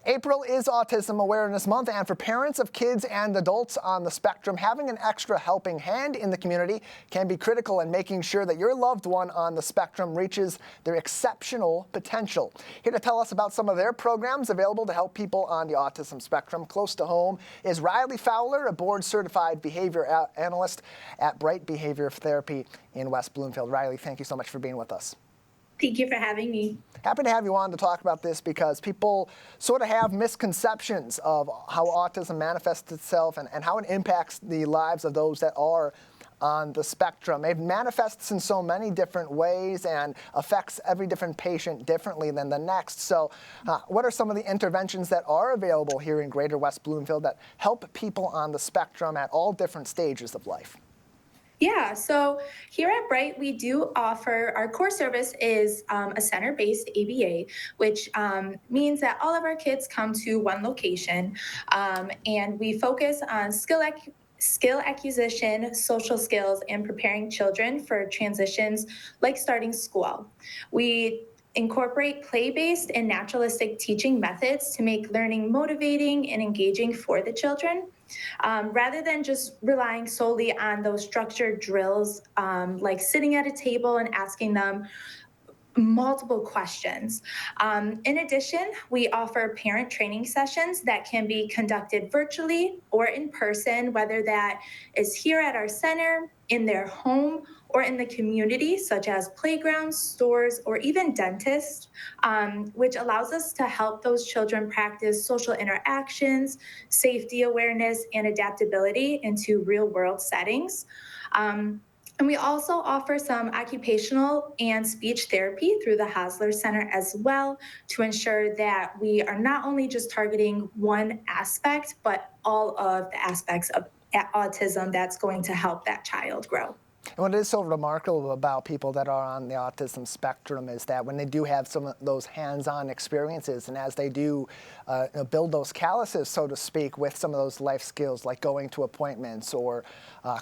April is Autism Awareness Month, and for parents of kids and adults on the spectrum, having an extra helping hand in the community can be critical in making sure that your loved one on the spectrum reaches their exceptional potential. Here to tell us about some of their programs available to help people on the autism spectrum close to home is Riley Fowler, a board-certified behavior analyst at Bright Behavior Therapy in West Bloomfield. Riley, thank you so much for being with us. Thank you for having me. Happy to have you on to talk about this because people sort of have misconceptions of how autism manifests itself and how it impacts the lives of those that are on the spectrum. It manifests in so many different ways and affects every different patient differently than the next. So what are some of the interventions that are available here in Greater West Bloomfield that help people on the spectrum at all different stages of life? Yeah, so here at Bright, we do offer, our core service is a center-based ABA, which means that all of our kids come to one location, and we focus on skill acquisition, social skills, and preparing children for transitions like starting school. We incorporate play-based and naturalistic teaching methods to make learning motivating and engaging for the children. Rather than just relying solely on those structured drills, like sitting at a table and asking them multiple questions. In addition, we offer parent training sessions that can be conducted virtually or in person, whether that is here at our center, in their home, or in the community, such as playgrounds, stores, or even dentists, which allows us to help those children practice social interactions, safety awareness, and adaptability into real-world settings. And we also offer some occupational and speech therapy through the Hosler Center as well to ensure that we are not only just targeting one aspect, but all of the aspects of autism that's going to help that child grow. And what is so remarkable about people that are on the autism spectrum is that when they do have some of those hands-on experiences, and as they do build those calluses, so to speak, with some of those life skills like going to appointments or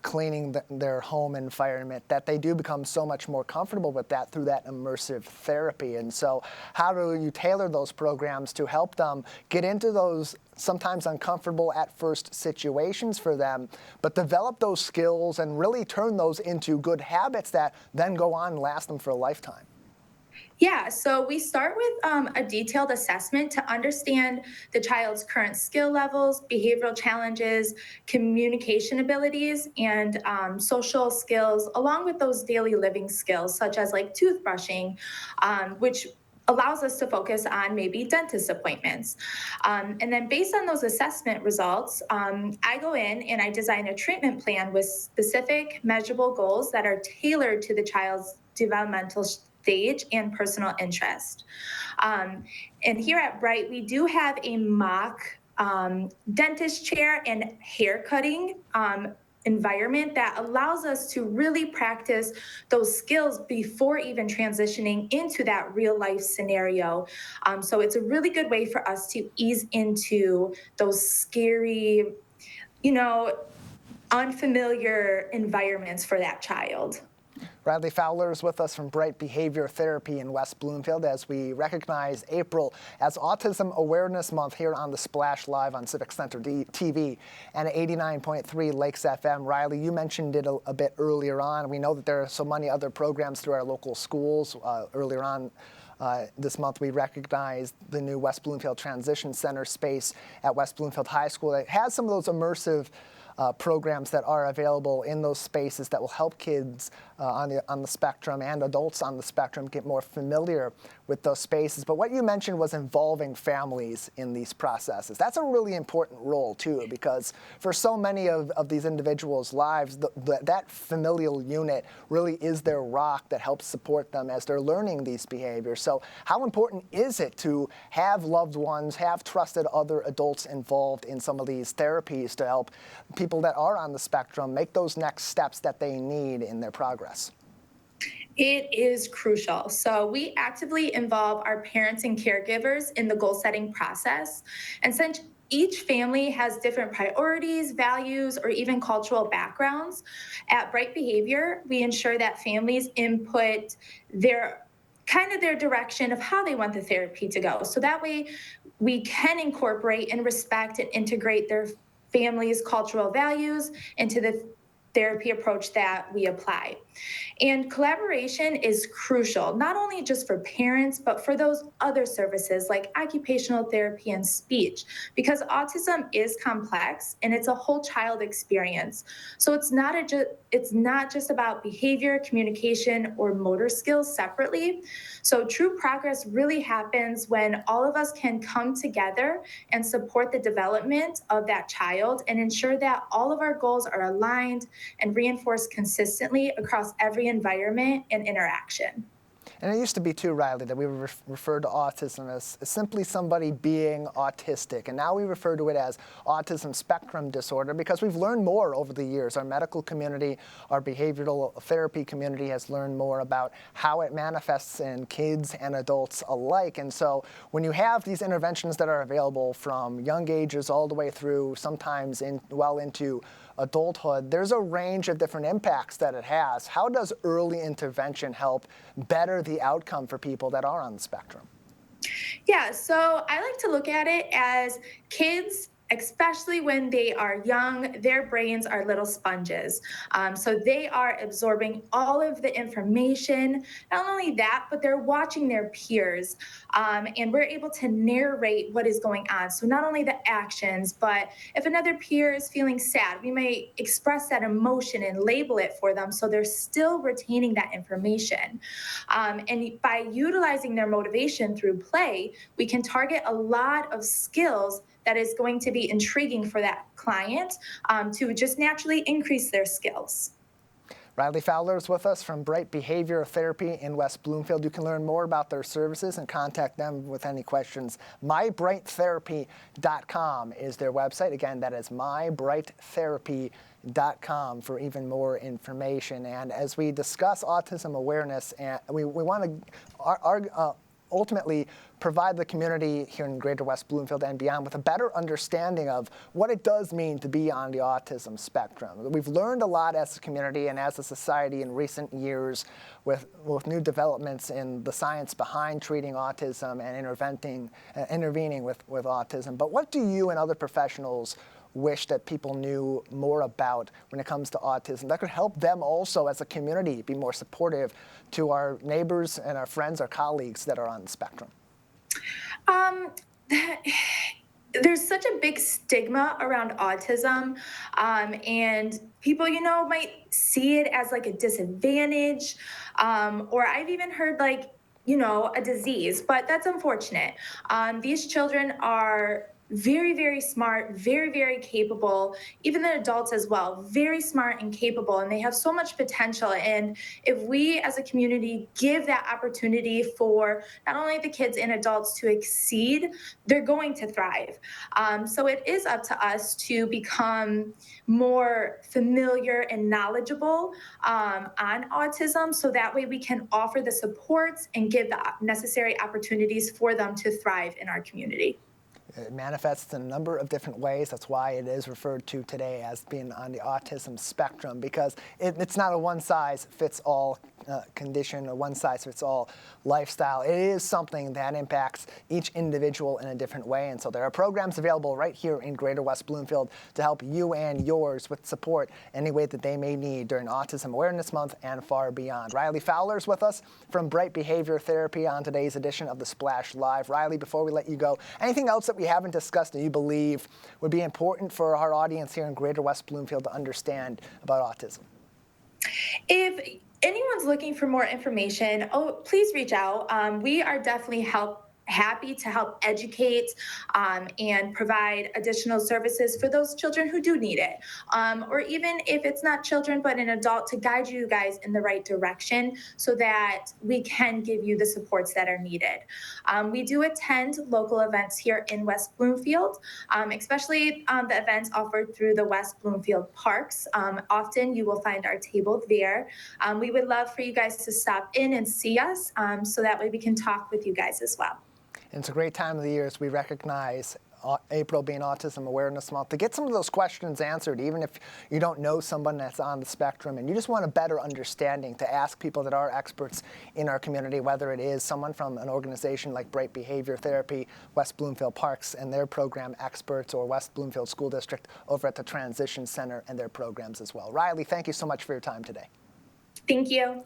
cleaning their home environment, that they do become so much more comfortable with that through that immersive therapy. And so how do you tailor those programs to help them get into those sometimes uncomfortable at first situations for them, but develop those skills and really turn those into good habits that then go on and last them for a lifetime? Yeah, so we start with a detailed assessment to understand the child's current skill levels, behavioral challenges, communication abilities, and social skills, along with those daily living skills, such as like toothbrushing, which allows us to focus on maybe dentist appointments. And then based on those assessment results, I go in and I design a treatment plan with specific measurable goals that are tailored to the child's developmental stage and personal interest. And here at Bright, we do have a mock dentist chair and hair cutting environment that allows us to really practice those skills before even transitioning into that real life scenario. So it's a really good way for us to ease into those scary, unfamiliar environments for that child. Riley Fowler is with us from Bright Behavior Therapy in West Bloomfield as we recognize April as Autism Awareness Month here on the Splash Live on Civic Center TV and 89.3 Lakes FM. Riley, you mentioned it a bit earlier on. We know that there are so many other programs through our local schools. Earlier on this month, we recognized the new West Bloomfield Transition Center space at West Bloomfield High School that has some of those immersive programs that are available in those spaces that will help kids on the spectrum and adults on the spectrum get more familiar with those spaces. But what you mentioned was involving families in these processes. That's a really important role too, because for so many of these individuals' lives, that familial unit really is their rock that helps support them as they're learning these behaviors. So how important is it to have loved ones, have trusted other adults involved in some of these therapies to help people that are on the spectrum make those next steps that they need in their progress? It is crucial. So we actively involve our parents and caregivers in the goal-setting process. And since each family has different priorities, values, or even cultural backgrounds, at Bright Behavior, we ensure that families input their direction of how they want the therapy to go. So that way, we can incorporate and respect and integrate their family's cultural values into the therapy approach that we apply. And collaboration is crucial, not only just for parents, but for those other services like occupational therapy and speech, because autism is complex and it's a whole child experience. So it's not just about behavior, communication, or motor skills separately. So true progress really happens when all of us can come together and support the development of that child and ensure that all of our goals are aligned and reinforced consistently across every environment and interaction. And it used to be too, Riley, that we would refer to autism as simply somebody being autistic. And now we refer to it as autism spectrum disorder because we've learned more over the years. Our medical community, our behavioral therapy community has learned more about how it manifests in kids and adults alike. And so when you have these interventions that are available from young ages all the way through, sometimes well into adulthood, there's a range of different impacts that it has. How does early intervention help better the outcome for people that are on the spectrum? Yeah, so I like to look at it as kids, especially when they are young, their brains are little sponges. So they are absorbing all of the information. Not only that, but they're watching their peers. And we're able to narrate what is going on. So not only the actions, but if another peer is feeling sad, we may express that emotion and label it for them so they're still retaining that information. And by utilizing their motivation through play, we can target a lot of skills that is going to be intriguing for that client to just naturally increase their skills. Riley Fowler is with us from Bright Behavior Therapy in West Bloomfield. You can learn more about their services and contact them with any questions. MyBrightTherapy.com is their website. Again, that is MyBrightTherapy.com for even more information. And as we discuss autism awareness, and we want to ultimately provide the community here in Greater West Bloomfield and beyond with a better understanding of what it does mean to be on the autism spectrum. We've learned a lot as a community and as a society in recent years with new developments in the science behind treating autism and intervening with autism. But what do you and other professionals wish that people knew more about when it comes to autism that could help them also as a community be more supportive to our neighbors and our friends, our colleagues that are on the spectrum? There's such a big stigma around autism, and people, might see it as like a disadvantage, or I've even heard like, a disease, but that's unfortunate. These children are very, very smart, very, very capable, even the adults as well, very smart and capable, and they have so much potential. And if we as a community give that opportunity for not only the kids and adults to exceed, they're going to thrive. So it is up to us to become more familiar and knowledgeable on autism, so that way we can offer the supports and give the necessary opportunities for them to thrive in our community. It manifests in a number of different ways. That's why it is referred to today as being on the autism spectrum, because it's not a one-size-fits-all condition, a one-size-fits-all lifestyle. It is something that impacts each individual in a different way. And so there are programs available right here in Greater West Bloomfield to help you and yours with support any way that they may need during Autism Awareness Month and far beyond. Riley Fowler is with us from Bright Behavior Therapy on today's edition of the Splash Live. Riley, before we let you go, anything else that we haven't discussed that you believe would be important for our audience here in Greater West Bloomfield to understand about autism? If anyone's looking for more information, please reach out. We are definitely happy to help educate and provide additional services for those children who do need it. Or even if it's not children, but an adult, to guide you guys in the right direction so that we can give you the supports that are needed. We do attend local events here in West Bloomfield, especially the events offered through the West Bloomfield Parks. Often you will find our table there. We would love for you guys to stop in and see us so that way we can talk with you guys as well. And it's a great time of the year as we recognize April being Autism Awareness Month, to get some of those questions answered, even if you don't know someone that's on the spectrum and you just want a better understanding, to ask people that are experts in our community, whether it is someone from an organization like Bright Behavior Therapy, West Bloomfield Parks and their program experts, or West Bloomfield School District over at the Transition Center and their programs as well. Riley, thank you so much for your time today. Thank you.